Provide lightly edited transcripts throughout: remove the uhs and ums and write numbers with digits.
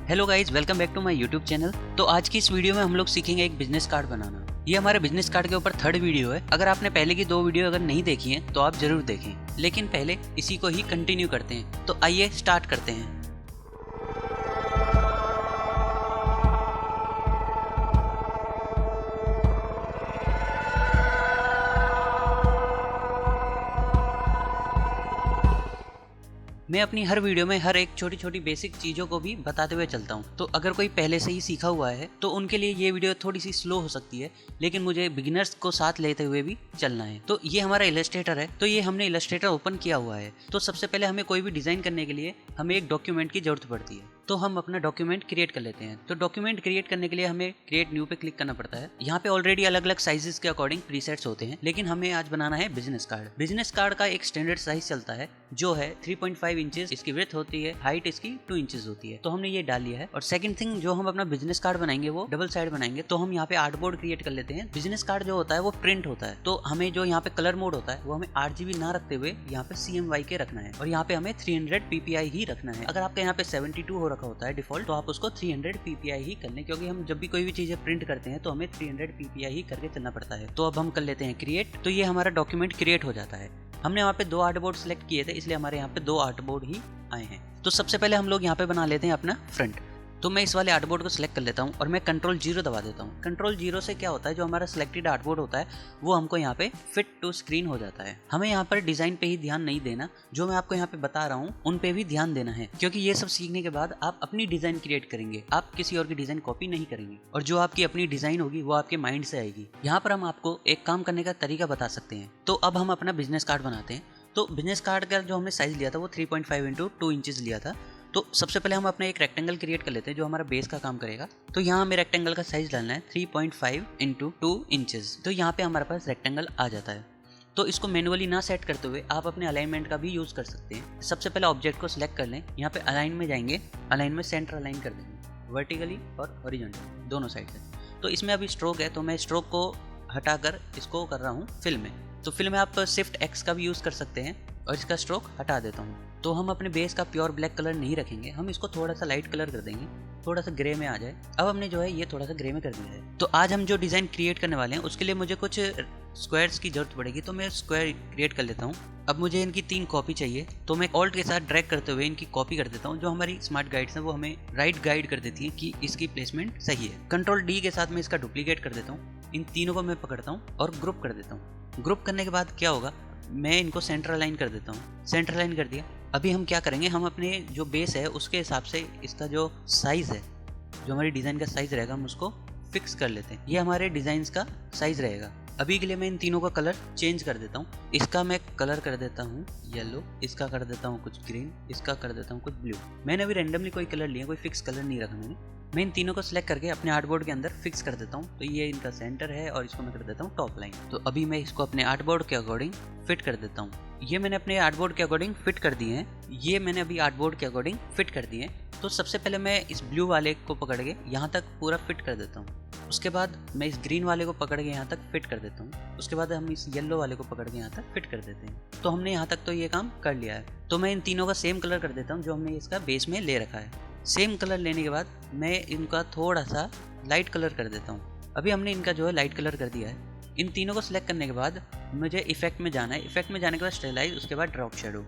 Hello guys, welcome back to my YouTube channel. तो आज की इस वीडियो में हम लोग सीखेंगे एक बिजनेस कार्ड बनाना। ये हमारे बिजनेस कार्ड के ऊपर थर्ड वीडियो है। अगर आपने पहले की 2 वीडियो अगर नहीं देखी हैं तो आप जरूर देखें, लेकिन पहले इसी को ही कंटिन्यू करते हैं। तो आइए स्टार्ट करते हैं। मैं अपनी हर वीडियो में हर एक छोटी छोटी बेसिक चीज़ों को भी बताते हुए चलता हूँ। तो अगर कोई पहले से ही सीखा हुआ है तो उनके लिए ये वीडियो थोड़ी सी स्लो हो सकती है, लेकिन मुझे बिगिनर्स को साथ लेते हुए भी चलना है। तो ये हमारा इलस्ट्रेटर है। तो ये हमने इलस्ट्रेटर ओपन किया हुआ है। तो सबसे पहले हमें कोई भी डिज़ाइन करने के लिए हमें एक डॉक्यूमेंट की जरूरत पड़ती है। तो हम अपना डॉक्यूमेंट क्रिएट कर लेते हैं। तो डॉक्यूमेंट क्रिएट करने के लिए हमें क्रिएट न्यू पे क्लिक करना पड़ता है। यहाँ पे ऑलरेडी अलग अलग साइजेस के अकॉर्डिंग प्रीसेट्स होते हैं, लेकिन हमें आज बनाना है बिजनेस कार्ड। बिजनेस कार्ड का एक स्टैंडर्ड साइज चलता है जो है 3.5 इंचेस इसकी विड्थ होती है, हाइट इसकी 2 इंचेस होती है। तो हमने ये डाल लिया है। और सेकंड थिंग, जो हम अपना बिजनेस कार्ड बनाएंगे वो डबल साइड बनाएंगे। तो हम यहाँ पे आर्टबोर्ड क्रिएट कर लेते हैं। बिजनेस कार्ड जो होता है वो प्रिंट होता है। तो हमें जो यहाँ पे कलर मोड होता है वो हमें RGB ना रखते हुए यहाँ पे CMY के रखना है। और यहाँ पे हमें 300 PPI ही रखना है। अगर आपका यहाँ पे 72 हो रखा होता है डिफॉल्ट, तो आप उसको 300 PPI ही कर लें, क्योंकि हम जब भी कोई भी चीजें प्रिंट करते हैं तो हमें 300 PPI ही करके चलना पड़ता है। तो अब हम कर लेते हैं क्रिएट। तो ये हमारा डॉक्यूमेंट क्रिएट हो जाता है। हमने यहाँ पे 2 आर्टबोर्ड सेलेक्ट किए थे, इसलिए हमारे यहाँ पे 2 आर्टबोर्ड ही आए हैं। तो सबसे पहले हम लोग यहाँ पे बना लेते हैं अपना फ्रंट। तो मैं इस वाले आर्टबोर्ड को सिलेक्ट कर लेता हूँ और मैं Ctrl 0 दबा देता हूँ। Ctrl 0 से क्या होता है, जो हमारा सिलेक्टेड आर्टबोर्ड होता है वो हमको यहाँ पे फिट टू स्क्रीन हो जाता है। हमें यहाँ पर डिजाइन पे ही ध्यान नहीं देना, जो मैं आपको यहाँ पे बता रहा हूँ उन पे भी ध्यान देना है, क्योंकि ये सब सीखने के बाद आप अपनी डिजाइन क्रिएट करेंगे। आप किसी और की डिजाइन कॉपी नहीं करेंगे, और जो आपकी अपनी डिजाइन होगी वो आपके माइंड से आएगी। यहाँ पर हम आपको एक काम करने का तरीका बता सकते हैं। तो अब हम अपना बिजनेस कार्ड बनाते हैं। तो बिजनेस कार्ड का जो हमने साइज लिया था वो 3.5 इंटू 2 इंचेस लिया था। तो सबसे पहले हम अपना एक रेक्टेंगल क्रिएट कर लेते हैं जो हमारा बेस का काम करेगा। तो यहाँ हमें रेक्टेंगल का साइज डालना है 3.5 इंटू 2 इंचेस। तो यहाँ पे हमारे पास रेक्टेंगल आ जाता है। तो इसको मैनुअली ना सेट करते हुए आप अपने अलाइनमेंट का भी यूज़ कर सकते हैं। सबसे पहले ऑब्जेक्ट को सिलेक्ट कर लें। यहाँ पे अलाइन में जाएंगे, अलाइन में सेंटर अलाइन कर देंगे, वर्टिकली और हॉरिजॉन्टली दोनों साइड से। तो इसमें अभी स्ट्रोक है, तो मैं स्ट्रोक को हटाकर इसको कर रहा हूँ फिल में। तो फिल में आप Shift X का भी यूज़ कर सकते हैं, और इसका स्ट्रोक हटा देता हूँ। तो हम अपने बेस का प्योर ब्लैक कलर नहीं रखेंगे, हम इसको थोड़ा सा लाइट कलर कर देंगे, थोड़ा सा ग्रे में आ जाए। अब हमने जो है ये थोड़ा सा ग्रे में कर दिया है। तो आज हम जो डिज़ाइन क्रिएट करने वाले हैं उसके लिए मुझे कुछ स्क्वायर्स की जरूरत पड़ेगी। तो मैं स्क्वायर क्रिएट कर लेता हूँ। अब मुझे इनकी 3 कॉपी चाहिए, तो मैं ऑल्ट के साथ ड्रैग करते हुए इनकी कॉपी कर देता हूँ। जो हमारी स्मार्ट गाइड्स हैं वो हमें राइट गाइड कर देती हैं कि इसकी प्लेसमेंट सही है। Ctrl D के साथ मैं इसका डुप्लीकेट कर देता हूँ। इन तीनों को मैं पकड़ता हूँ और ग्रुप कर देता हूँ। ग्रुप करने के बाद क्या होगा, मैं इनको सेंटर अलाइन कर देता हूँ। सेंटर अलाइन कर दिया। अभी हम क्या करेंगे, हम अपने जो बेस है उसके हिसाब से इसका जो साइज़ है, जो हमारी डिज़ाइन का साइज़ रहेगा, हम उसको फिक्स कर लेते हैं। ये हमारे डिज़ाइंस का साइज़ रहेगा। अभी के लिए मैं इन तीनों का कलर चेंज कर देता हूँ। इसका मैं कलर कर देता हूँ येलो, इसका कर देता हूँ कुछ ग्रीन, इसका कर देता हूँ कुछ ब्लू। मैंने अभी रैंडमली कोई कलर लिया, कोई फिक्स कलर नहीं रखा मैंने। मैं इन तीनों को सिलेक्ट करके अपने आर्टबोर्ड के अंदर फिक्स कर देता हूँ। तो ये इनका सेंटर है और इसको मैं कर देता हूँ टॉप लाइन। तो अभी मैं इसको अपने आर्टबोर्ड के अकॉर्डिंग फिट कर देता हूँ। ये मैंने अपने आर्टबोर्ड के अकॉर्डिंग फिट कर दिए हैं। ये मैंने अभी आर्टबोर्ड के अकॉर्डिंग फिट कर दिए हैं। तो सबसे पहले मैं इस ब्लू वाले को पकड़ के यहाँ तक पूरा फिट कर देता हूँ। उसके बाद मैं इस ग्रीन वाले को पकड़ के यहाँ तक फिट कर देता हूँ। उसके बाद हम इस येलो वाले को पकड़ के यहाँ तक फिट कर देते हैं। तो हमने यहाँ तक तो ये काम कर लिया है। तो मैं इन तीनों का सेम कलर कर देता हूँ जो हमने इसका बेस में ले रखा है। सेम कलर लेने के बाद मैं इनका थोड़ा सा लाइट कलर कर देता हूँ। अभी हमने इनका जो है लाइट कलर कर दिया है। इन तीनों को सिलेक्ट करने के बाद मुझे इफेक्ट में जाना है। इफेक्ट में जाने के बाद स्टेलाइज, उसके बाद ड्रॉप शेडो।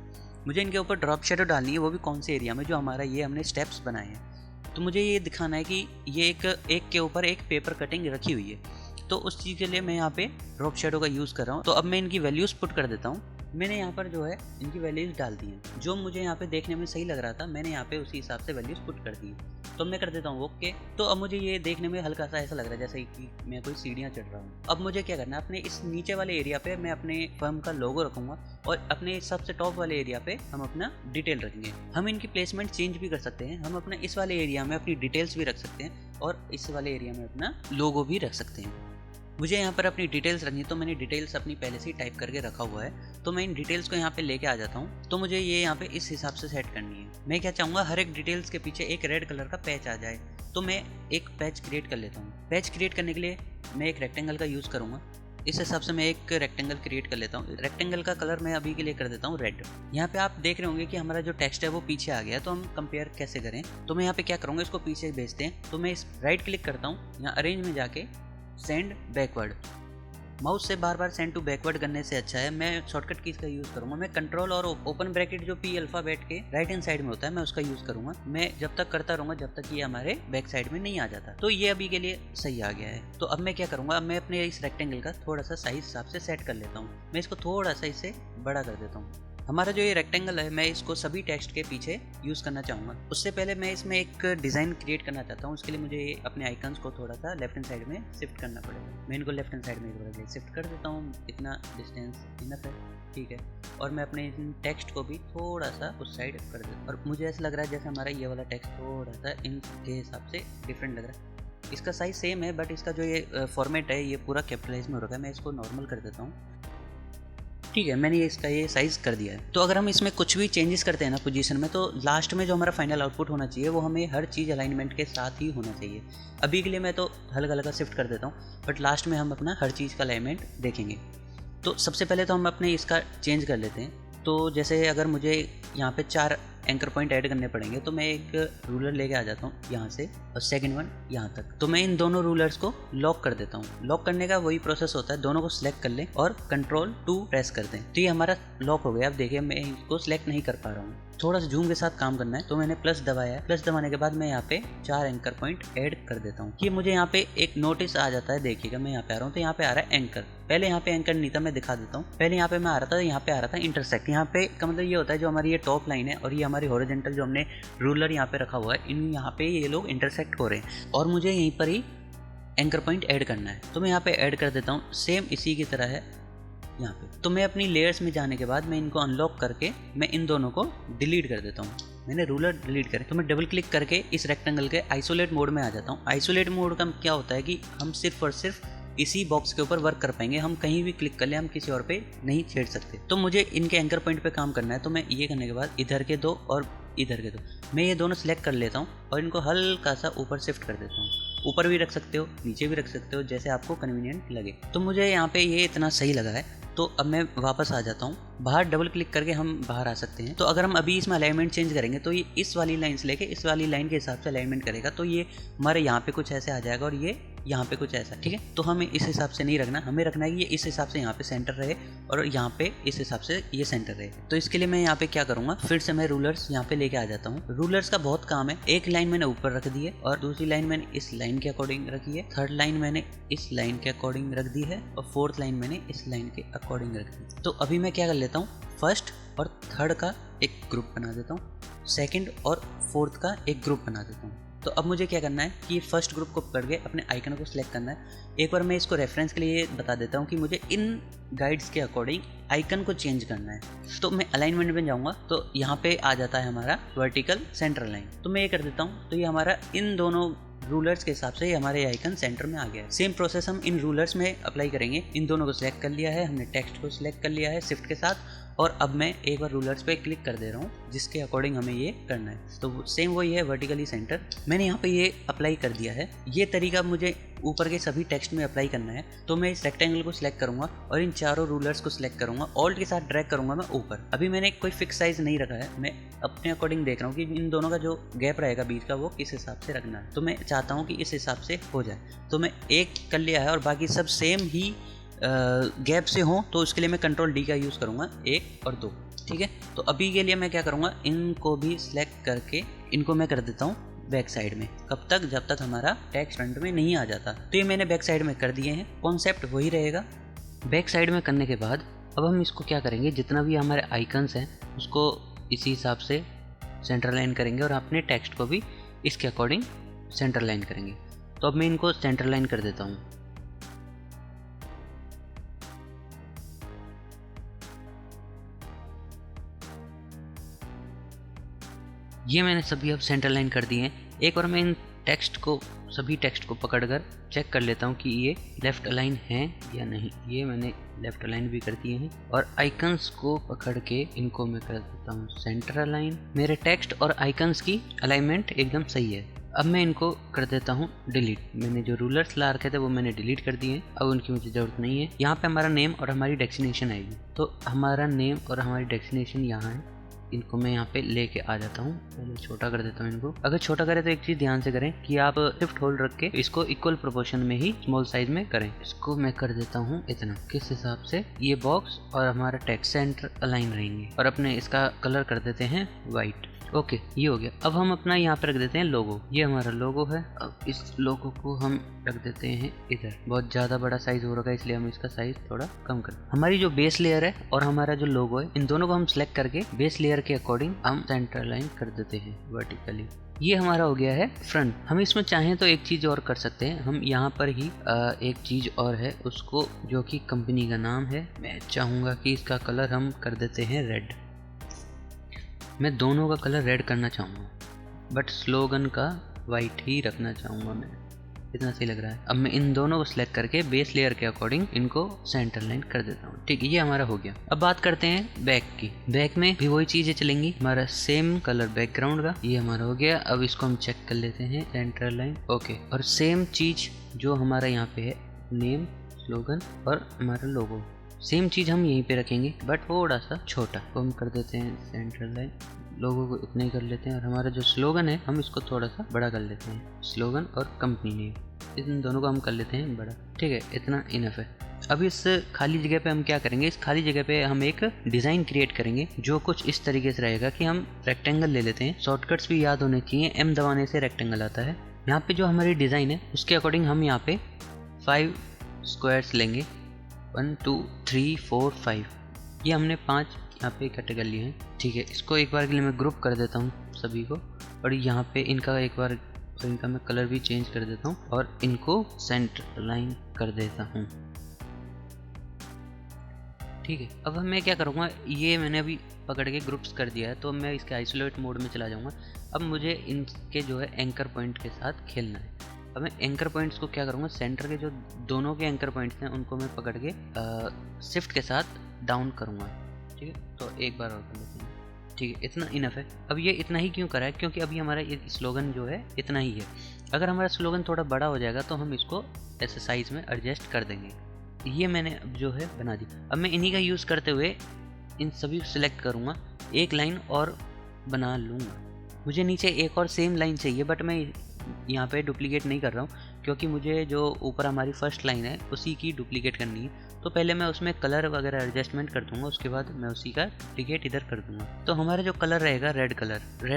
मुझे इनके ऊपर ड्रॉप शेडो डालनी है, वो भी कौन से एरिया में, जो हमारा ये हमने स्टेप्स बनाए हैं। तो मुझे ये दिखाना है कि ये एक के ऊपर एक पेपर कटिंग रखी हुई है। तो उस चीज़ के लिए मैं यहाँ पे ड्रॉप शेडो का यूज़ कर रहा हूँ। तो अब मैं इनकी वैल्यूज़ पुट कर देता हूँ। मैंने यहाँ पर जो है इनकी वैल्यूज़ डाल दी हैं। जो मुझे यहाँ पे देखने में सही लग रहा था मैंने यहाँ पे उसी हिसाब से वैल्यूज़ पुट कर दी। तो मैं कर देता हूँ ओके। तो अब मुझे ये देखने में हल्का सा ऐसा लग रहा है जैसे कि मैं कोई सीढ़ियाँ चढ़ रहा हूँ। अब मुझे क्या करना है, अपने इस नीचे वाले एरिया पे मैं अपने फर्म का लोगो रखूँगा, और अपने सबसे टॉप वाले एरिया पे हम अपना डिटेल रखेंगे। हम इनकी प्लेसमेंट चेंज भी कर सकते हैं। हम अपना इस वाले एरिया में अपनी डिटेल्स भी रख सकते हैं, और इस वाले एरिया में अपना लोगो भी रख सकते हैं। मुझे यहाँ पर अपनी डिटेल्स रखनी है, तो मैंने डिटेल्स अपनी पहले से ही टाइप करके रखा हुआ है। तो मैं इन डिटेल्स को यहाँ पे लेके आ जाता हूँ। तो मुझे ये यहाँ पे इस हिसाब से सेट करनी है। मैं क्या चाहूँगा, हर एक डिटेल्स के पीछे एक रेड कलर का पैच आ जाए। तो मैं एक पैच क्रिएट कर लेता हूँ। पैच क्रिएट करने के लिए मैं एक रेक्टेंगल का यूज़ करूँगा। इस हिसाब से मैं एक रेक्टेंगल क्रिएट कर लेता हूँ। रेक्टेंगल का कलर मैं अभी के लिए कर देता हूँ रेड। यहाँ पे आप देख रहे होंगे कि हमारा जो टेक्स्ट है वो पीछे आ गया, तो हम कंपेयर कैसे करें। तो मैं यहाँ पे क्या करूँगा, इसको पीछे भेजते हैं। तो मैं इस राइट क्लिक करता हूँ, यहाँ अरेंज में जाके सेंड बैकवर्ड। माउस से बार बार सेंड टू बैकवर्ड करने से अच्छा है मैं शॉर्टकट कीज का यूज़ करूँगा। मैं कंट्रोल और ओपन ब्रैकेट जो पी अल्फाबेट के राइट हैंड साइड में होता है मैं उसका यूज़ करूँगा। मैं जब तक करता रहूँगा जब तक ये हमारे बैक साइड में नहीं आ जाता। तो ये अभी के लिए सही आ गया है। तो अब मैं क्या करूँगा, अब मैं अपने इस रेक्टेंगल का थोड़ा सा साइज हिसाब से सेट कर लेता हूँ। मैं इसको थोड़ा सा इससे बड़ा कर देता हूँ। हमारा जो ये रेक्टेंगल है मैं इसको सभी टेक्स्ट के पीछे यूज़ करना चाहूँगा। उससे पहले मैं इसमें एक डिज़ाइन क्रिएट करना चाहता हूँ। उसके लिए मुझे अपने आइकन्स को थोड़ा सा लेफ्ट हैंड साइड में शिफ्ट करना पड़ेगा। मैं इनको लेफ्ट हैंड साइड में एक बार शिफ्ट कर देता हूँ। इतना डिस्टेंस इनफ है, ठीक है। और मैं अपने टेक्स्ट को भी थोड़ा सा उस साइड कर देता हूँ। और मुझे ऐसा लग रहा है जैसे हमारा ये वाला टेक्स्ट थोड़ा सा इनके हिसाब से डिफरेंट लग रहा है। इसका साइज सेम है बट इसका जो ये फॉर्मेट है ये पूरा कैपिटलाइज में हो रखा है। मैं इसको नॉर्मल कर देता हूँ, ठीक है। मैंने इसका ये साइज़ कर दिया है। तो अगर हम इसमें कुछ भी चेंजेस करते हैं ना पोजीशन में, तो लास्ट में जो हमारा फाइनल आउटपुट होना चाहिए वो हमें हर चीज़ अलाइनमेंट के साथ ही होना चाहिए। अभी के लिए मैं तो हल्का हल्का शिफ्ट कर देता हूँ बट लास्ट में हम अपना हर चीज़ का अलाइनमेंट देखेंगे। तो सबसे पहले तो हम अपने इसका चेंज कर लेते हैं। तो जैसे अगर मुझे यहाँ पे 4 एंकर पॉइंट ऐड करने पड़ेंगे तो मैं एक रूलर लेके आ जाता हूँ यहाँ से और सेकंड वन यहाँ तक। तो मैं इन दोनों रूलर्स को लॉक कर देता हूँ। लॉक करने का वही प्रोसेस होता है, दोनों को सिलेक्ट कर लें और Ctrl+2 प्रेस कर दें। तो ये हमारा लॉक हो गया। अब देखिए मैं इसको सिलेक्ट नहीं कर पा रहा हूँ, थोड़ा सा जूम के साथ काम करना है। तो मैंने प्लस दबाया है। प्लस दबाने के बाद मैं यहाँ पे 4 एंकर पॉइंट ऐड कर देता हूँ। ये मुझे यहाँ पे एक नोटिस आ जाता है, देखिएगा मैं यहाँ पे आ रहा हूँ तो यहाँ पे आ रहा है एंकर। पहले यहाँ पे एंकर नहीं था, मैं दिखा देता हूँ। पहले यहाँ पे मैं आ रहा था, यहाँ पे आ रहा था इंटरसेक्ट। यहाँ पे का मतलब ये होता है जो हमारी ये टॉप लाइन है और ये हमारी हॉरिजॉन्टल जो हमने रूलर यहाँ पे रखा हुआ है, इन यहाँ पे ये लोग इंटरसेक्ट हो रहे हैं और मुझे यहीं पर ही एंकर पॉइंट ऐड करना है। तो मैं यहाँ पे ऐड कर देता हूँ, सेम इसी की तरह है यहाँ पे। तो मैं अपनी लेयर्स में जाने के बाद मैं इनको अनलॉक करके मैं इन दोनों को डिलीट कर देता हूँ। मैंने रूलर डिलीट करे तो मैं डबल क्लिक करके इस रेक्टेंगल के आइसोलेट मोड में आ जाता हूँ। आइसोलेट मोड का क्या होता है कि हम सिर्फ और सिर्फ इसी बॉक्स के ऊपर वर्क कर पाएंगे। हम कहीं भी क्लिक कर ले, हम किसी और पे नहीं छेड़ सकते। तो मुझे इनके एंकर पॉइंट पे काम करना है। तो मैं ये करने के बाद इधर के 2 और इधर के 2 मैं ये दोनों सिलेक्ट कर लेता हूँ और इनको हल्का सा ऊपर शिफ्ट कर देता हूँ। ऊपर भी रख सकते हो, नीचे भी रख सकते हो, जैसे आपको कन्वीनियंट लगे। तो मुझे यहाँ पे ये इतना सही लगा है। तो अब मैं वापस आ जाता हूँ। बाहर डबल क्लिक करके हम बाहर आ सकते हैं। तो अगर हम अभी इसमें अलाइनमेंट चेंज करेंगे तो ये इस वाली लाइन से लेके इस वाली लाइन के हिसाब से अलाइनमेंट करेगा। तो ये हमारे यहाँ पे कुछ ऐसे आ जाएगा और ये यहाँ पे कुछ ऐसा, ठीक है। तो हमें इस हिसाब से नहीं रखना, हमें रखना है कि ये इस हिसाब से यहाँ पे सेंटर रहे और यहाँ पे इस हिसाब से ये सेंटर रहे। तो इसके लिए मैं यहाँ पे क्या करूँगा, फिर से मैं रूलर्स यहाँ पे लेके आ जाता हूँ। रूलर्स का बहुत काम है। एक लाइन मैंने ऊपर रख दी है और दूसरी लाइन मैंने इस लाइन के अकॉर्डिंग रखी है, थर्ड लाइन मैंने इस लाइन के अकॉर्डिंग रख दी है और फोर्थ लाइन मैंने इस लाइन के अकॉर्डिंग रख दी। तो अभी मैं क्या कर लेता हूँ, फर्स्ट और थर्ड का एक ग्रुप बना देता हूँ, सेकंड और फोर्थ का एक ग्रुप बना देता हूँ। तो अब मुझे क्या करना है कि फर्स्ट ग्रुप को पकड़ के अपने आइकन को सिलेक्ट करना है। एक बार मैं इसको रेफरेंस के लिए बता देता हूँ कि मुझे इन गाइड्स के अकॉर्डिंग आइकन को चेंज करना है। तो मैं अलाइनमेंट में जाऊँगा तो यहाँ पे आ जाता है हमारा वर्टिकल सेंटर लाइन। तो मैं ये कर देता हूँ। तो ये हमारा इन दोनों रूलर्स के हिसाब से हमारे आइकन सेंटर में आ गया है। सेम प्रोसेस हम इन रूलर्स में अप्लाई करेंगे। इन दोनों को सिलेक्ट कर लिया है हमने, टेक्स्ट को सिलेक्ट कर लिया है शिफ्ट के साथ, और अब मैं एक बार रूलर्स पे क्लिक कर दे रहा हूँ जिसके अकॉर्डिंग हमें ये करना है। तो सेम वही है, वर्टिकली सेंटर मैंने यहाँ पे ये अप्लाई कर दिया है। ये तरीका मुझे ऊपर के सभी टेक्स्ट में अप्लाई करना है। तो मैं इस रेक्टेंगल को सिलेक्ट करूँगा और इन चारों रूलर्स को सिलेक्ट करूँगा, ऑल्ट के साथ ड्रैग करूँगा मैं ऊपर। अभी मैंने कोई फिक्स साइज नहीं रखा है, मैं अपने अकॉर्डिंग देख रहा हूँ कि इन दोनों का जो गैप रहेगा बीच का वो किस हिसाब से रखना है। तो मैं चाहता हूँ कि इस हिसाब से हो जाए। तो मैं एक कर लिया है और बाकी सब सेम ही गैप से हो, तो उसके लिए मैं Ctrl+D का यूज़ करूँगा, 1 और 2, ठीक है। तो अभी के लिए मैं क्या करूँगा, इनको भी सिलेक्ट करके इनको मैं कर देता हूँ बैक साइड में। कब तक, जब तक हमारा टेक्स्ट फ्रंट में नहीं आ जाता। तो ये मैंने बैक साइड में कर दिए हैं, कॉन्सेप्ट वही रहेगा। बैक साइड में करने के बाद अब हम इसको क्या करेंगे, जितना भी हमारे आइकन्स हैं उसको इसी हिसाब से सेंटर लाइन करेंगे और अपने टेक्स्ट को भी इसके अकॉर्डिंग सेंटर लाइन करेंगे। तो अब मैं इनको सेंटर लाइन कर देता हूँ। ये मैंने सभी अब सेंटर लाइन कर दिए हैं। एक बार मैं इन सभी टेक्स्ट को पकड़कर चेक कर लेता हूँ कि ये लेफ़्ट अलाइन हैं या नहीं। ये मैंने लेफ़्ट अलाइन भी कर दिए हैं और आइकन्स को पकड़ के इनको मैं कर देता हूँ सेंटर अलाइन। मेरे टेक्स्ट और आइकन्स की अलाइनमेंट एकदम सही है। अब मैं इनको कर देता हूँ डिलीट। मैंने जो रूलर्स ला रखे थे वो मैंने डिलीट कर दिए, अब उनकी मुझे ज़रूरत नहीं है। यहाँ पे हमारा नेम और हमारी डेस्टिनेशन आएगी, तो हमारा नेम और हमारी डेस्टिनेशन यहाँ है। इनको मैं यहाँ पे लेके आ जाता हूँ, पहले छोटा कर देता हूँ इनको। अगर छोटा करें तो एक चीज़ ध्यान से करें कि आप शिफ्ट होल्ड रख के इसको इक्वल प्रोपोर्शन में ही स्मॉल साइज में करें। इसको मैं कर देता हूँ इतना, किस हिसाब से ये बॉक्स और हमारा टेक्स्ट सेंटर अलाइन रहेंगे। और अपने इसका कलर कर देते हैं वाइट। ओके, ये हो गया। अब हम अपना यहाँ पे रख देते हैं लोगो। ये हमारा लोगो है। अब इस लोगो को हम रख देते हैं इधर। बहुत ज़्यादा बड़ा साइज हो रहा है इसलिए हम इसका साइज थोड़ा कम कर। हमारी जो बेस लेयर है और हमारा जो लोगो है, इन दोनों को हम सिलेक्ट करके बेस लेयर के अकॉर्डिंग हम सेंटर लाइन कर देते हैं वर्टिकली। ये हमारा हो गया है फ्रंट। हम इसमें चाहें तो एक चीज़ और कर सकते हैं। हम यहाँ पर ही एक चीज़ और है, उसको जो कि कंपनी का नाम है, मैं चाहूँगा कि इसका कलर हम कर देते हैं रेड। मैं दोनों का कलर रेड करना चाहूँगा, बट स्लोगन का वाइट ही रखना चाहूँगा मैं। इतना सही लग रहा है। अब मैं इन दोनों को सिलेक्ट करके बेस लेयर के अकॉर्डिंग इनको सेंटर लाइन कर देता हूँ। ठीक है, ये हमारा हो गया। अब बात करते हैं बैक की। बैक में भी वही चीज़ें चलेंगी, हमारा सेम कलर बैकग्राउंड का। ये हमारा हो गया। अब इसको हम चेक कर लेते हैं, सेंटर लाइन ओके। और सेम चीज़ जो हमारा यहाँ पे है, नेम, स्लोगन और हमारा लोगो, सेम चीज़ हम यहीं पे रखेंगे बट थोड़ा सा छोटा। तो हम कर देते हैं सेंट्रल लाइन, लोगों को इतना ही कर लेते हैं। और हमारा जो स्लोगन है हम इसको थोड़ा सा बड़ा कर लेते हैं, स्लोगन और कंपनी नेम, इन दोनों को हम कर लेते हैं बड़ा। ठीक है, इतना इनफ है। अब इस खाली जगह पे हम क्या करेंगे, इस खाली जगह पे हम एक डिज़ाइन क्रिएट करेंगे जो कुछ इस तरीके से रहेगा कि हम रेक्टेंगल ले लेते हैं। शॉर्टकट्स भी याद होने चाहिए, एम दबाने से रेक्टेंगल आता है। यहाँ पे जो हमारी डिज़ाइन है उसके अकॉर्डिंग हम यहाँ पे 5 स्क्वायर्स लेंगे। 1 2 3 4 5, ये हमने 5 यहाँ पे इकट्ठे कर लिए हैं। ठीक है, इसको एक बार के लिए मैं ग्रुप कर देता हूँ सभी को। और यहाँ पे इनका एक बार इनका मैं कलर भी चेंज कर देता हूँ और इनको सेंटर लाइन कर देता हूँ। ठीक है, अब मैं क्या करूँगा, ये मैंने अभी पकड़ के ग्रुप्स कर दिया है, तो मैं इसके आइसोलेट मोड में चला जाऊँगा। अब मुझे इनके जो है एंकर पॉइंट के साथ खेलना है। अब मैं एंकर पॉइंट्स को क्या करूँगा, सेंटर के जो दोनों के एंकर पॉइंट्स हैं उनको मैं पकड़ के शिफ्ट के साथ डाउन करूँगा। ठीक है, तो एक बार और कर लेते हैं। ठीक है, इतना इनफ है। अब ये इतना ही क्यों करा है, क्योंकि अभी हमारा ये स्लोगन जो है इतना ही है। अगर हमारा स्लोगन थोड़ा बड़ा हो जाएगा तो हम इसको ऐसे साइज़ में एडजस्ट कर देंगे। ये मैंने अब जो है बना दी। अब मैं इन्हीं का यूज़ करते हुए इन सभी सेलेक्ट करूँगा, एक लाइन और बना लूँगा। मुझे नीचे एक और सेम लाइन चाहिए, बट मैं यहाँ पे डुप्लीकेट नहीं कर रहा हूँ क्योंकि मुझे जो ऊपर हमारी फर्स्ट लाइन है उसी की डुप्लीकेट करनी है। तो पहले मैं उसमें कलर वगैरह एडजस्टमेंट कर दूंगा, उसके बाद मैं उसी का डुप्लीकेट इधर कर दूंगा। तो हमारा जो कलर रहेगा रेड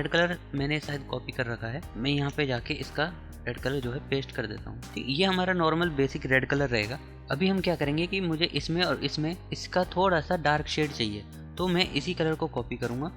कलर मैंने शायद कॉपी कर रखा है। मैं यहाँ पे जाके इसका रेड कलर जो है पेस्ट कर देता हूँ। ये हमारा नॉर्मल बेसिक रेड कलर रहेगा। अभी हम क्या करेंगे कि मुझे इसमें और इसमें इसका थोड़ा सा डार्क शेड चाहिए, तो मैं इसी कलर को कॉपी करूँगा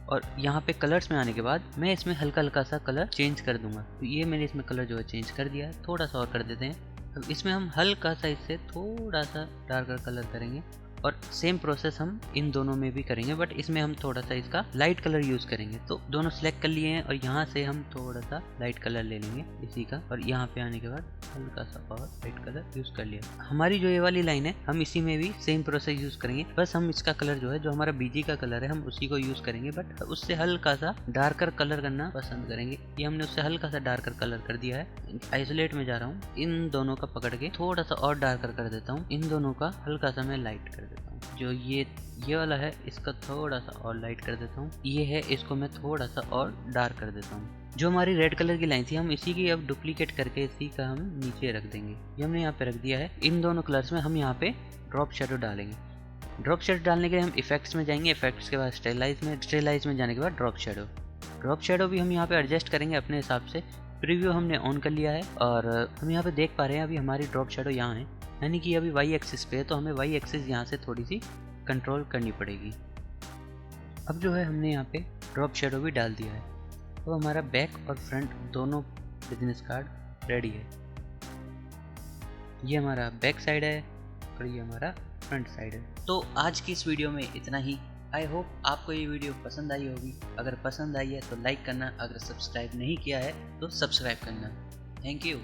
और यहाँ पे कलर्स में आने के बाद मैं इसमें हल्का हल्का सा कलर चेंज कर दूंगा। तो ये मैंने इसमें कलर जो है चेंज कर दिया है, थोड़ा सा और कर देते हैं। अब इसमें हम हल्का सा इससे थोड़ा सा डार्कर कलर करेंगे और सेम प्रोसेस हम इन दोनों में भी करेंगे, बट इसमें हम थोड़ा सा इसका लाइट कलर यूज़ करेंगे। तो दोनों सिलेक्ट कर लिए हैं और यहाँ से हम थोड़ा सा लाइट कलर ले लेंगे इसी का, और यहाँ पे आने के बाद हल्का सा और लाइट कलर यूज़ कर लिया। हमारी जो ये वाली लाइन है हम इसी में भी सेम प्रोसेस यूज़ करेंगे, बस हम इसका कलर जो है जो हमारा बीजी का कलर है हम उसी को यूज़ करेंगे, बट उससे हल्का सा डार्कर कलर करना पसंद करेंगे। ये हमने उससे हल्का सा डार्कर कलर कर दिया है। आइसोलेट में जा रहा हूँ, इन दोनों का पकड़ के थोड़ा सा और डार्कर कर देता हूँ, इन दोनों का हल्का सा मैं लाइट कर देता हूँ। जो ये वाला है इसका थोड़ा सा और लाइट कर देता हूँ, ये है इसको मैं थोड़ा सा और डार्क कर देता हूँ। जो हमारी रेड कलर की लाइन थी हम इसी की अब डुप्लीकेट करके इसी का हम नीचे रख देंगे। ये हमने यहाँ पे रख दिया है। इन दोनों कलर्स में हम यहाँ पे ड्रॉप शेडो डालेंगे। ड्रॉप शेडो डालने के लिए हम इफेक्ट्स में जाएंगे, इफेक्ट्स के बाद स्टेलाइज में जाने के बाद ड्रॉप शेडो भी हम यहाँ पे एडजस्ट करेंगे अपने हिसाब से। प्रीव्यू हमने ऑन कर लिया है और हम यहाँ पे देख पा रहे हैं अभी हमारी ड्रॉप शेडो यहाँ है, यानी कि अभी वाई एक्सिस पे है, तो हमें वाई एक्सिस यहाँ से थोड़ी सी कंट्रोल करनी पड़ेगी। अब जो है हमने यहाँ पे ड्रॉप शेडो भी डाल दिया है, तो हमारा बैक और फ्रंट दोनों बिजनेस कार्ड रेडी है। ये हमारा बैक साइड है और ये हमारा फ्रंट साइड है। तो आज की इस वीडियो में इतना ही। आई होप आपको ये वीडियो पसंद आई होगी। अगर पसंद आई है तो लाइक करना, अगर सब्सक्राइब नहीं किया है तो सब्सक्राइब करना। Thank you.